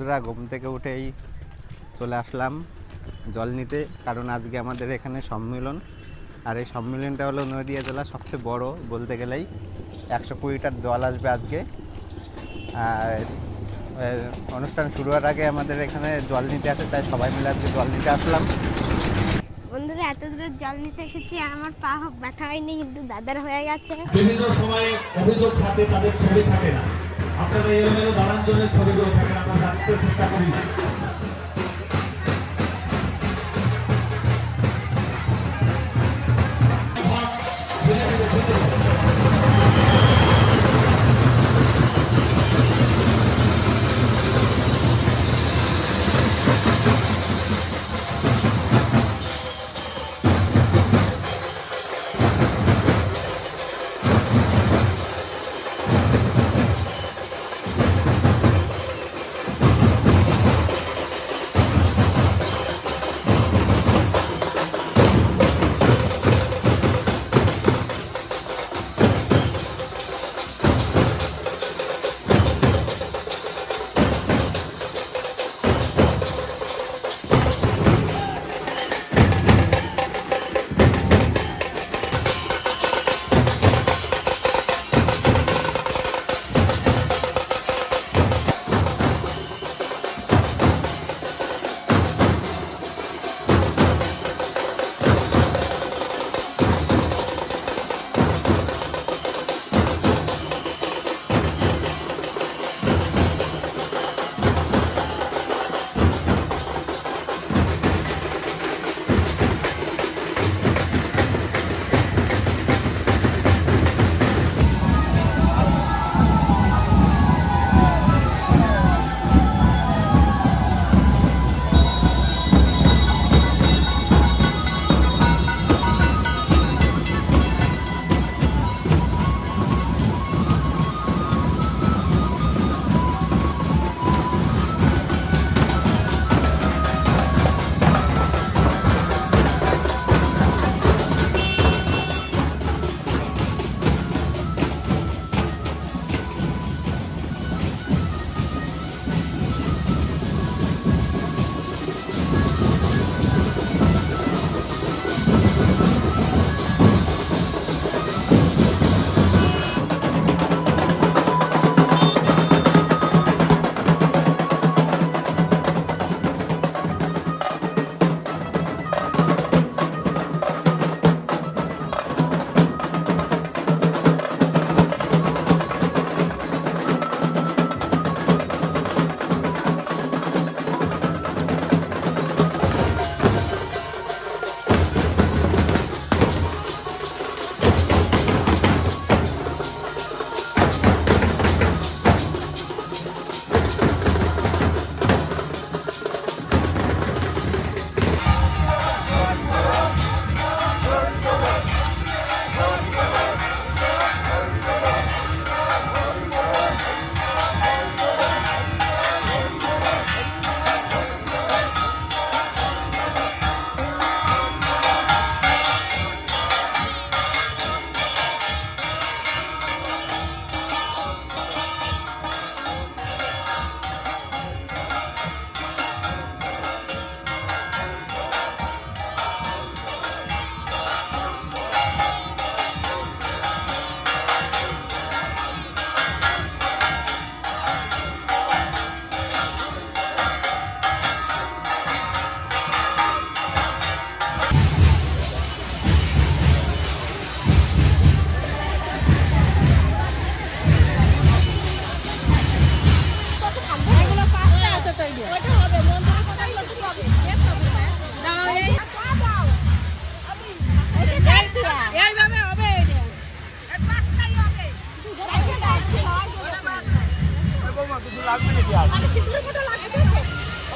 বন্ধুরা, ঘুম থেকে উঠেই চলে আসলাম জল নিতে, কারণ আজকে আমাদের এখানে সম্মেলন। আর এই সম্মেলনটা হলো নদীয়া জেলার সবচেয়ে বড় বলতে গেলেই। 120 লিটার জল আসবে আজকে। আর অনুষ্ঠান শুরু হওয়ার আগে আমাদের এখানে জল নিতে আসে, তাই সবাই মিলে আজকে জল নিতে আসলাম। বন্ধুরা, এত দূরে জল নিতে এসেছি, আমার পা ব্যথা হয়নি, কিন্তু দাদার হয়ে গেছে। বিভিন্ন সময়ে অভিযোগ থাকে তাদের ছবি থাকে না, আপনারা এলোমেলো দাঁড়ান জন্য ছবিগুলো থাকে, আমরা রাখতে চেষ্টা করি।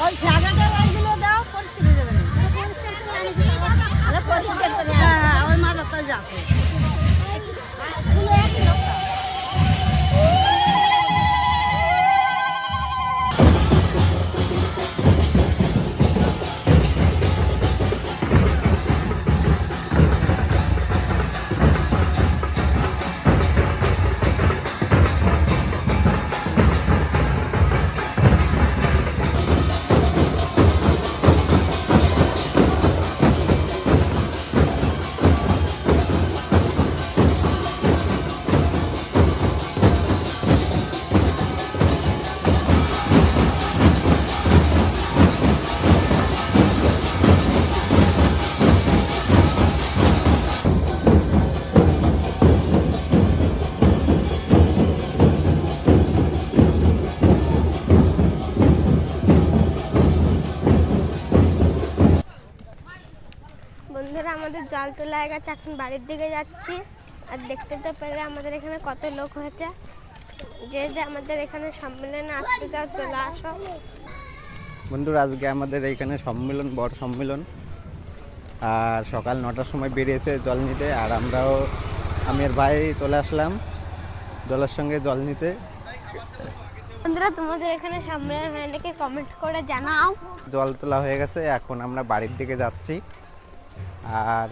ওই জায়গাটা ওইগুলো দাও, পরিষ্কার হয়ে যাবে। পরিষ্কার করে ওই মাথাটা যাচ্ছে। আমাদের জল তোলা হয়ে গেছে, এখন বাড়ির দিকে যাচ্ছি। আর দেখতে তো পেলে আমাদের এখানে কত লোক হয়েছে। যে যে আমাদের এখানে সম্মেলনে আসতে চাও চলে আসো। বন্ধুরা, আজকে আমাদের এইখানে সম্মেলন, বড় সম্মেলন। আর সকাল 9টার সময় বেরিয়েছে জল নিতে, আর আমরাও, আমি আর ভাই চলে আসলাম জলের সঙ্গে জল নিতে। বন্ধুরা, তোমাদের এখানে সম্মেলন হয় নাকি কমেন্ট করে জানাও। জল তোলা হয়ে গেছে, এখন আমরা বাড়ির দিকে যাচ্ছি। আর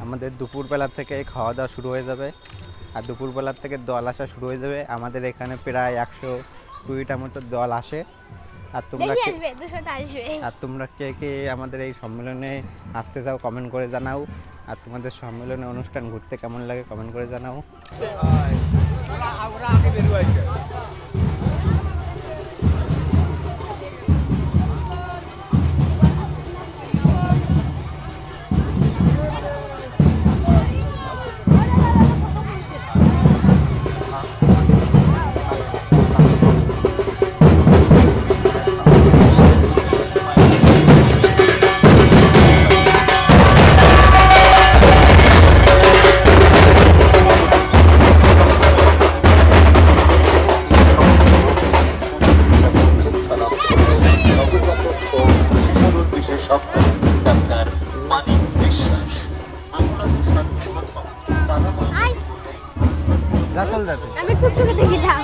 আমাদের দুপুরবেলার থেকে খাওয়া দাওয়া শুরু হয়ে যাবে, আর দুপুরবেলার থেকে দল আসা শুরু হয়ে যাবে। আমাদের এখানে প্রায় 120টা মতো দল আসে। আর তোমরা বেশি আসবে, 200টা আসবে। আর তোমরা কে কে আমাদের এই সম্মেলনে আসতে চাও কমেন্ট করে জানাও। আর তোমাদের সম্মেলনে অনুষ্ঠান ঘুরতে কেমন লাগে কমেন্ট করে জানাও। যা চল যাতে আমি টুকটুকে দেখি দাও।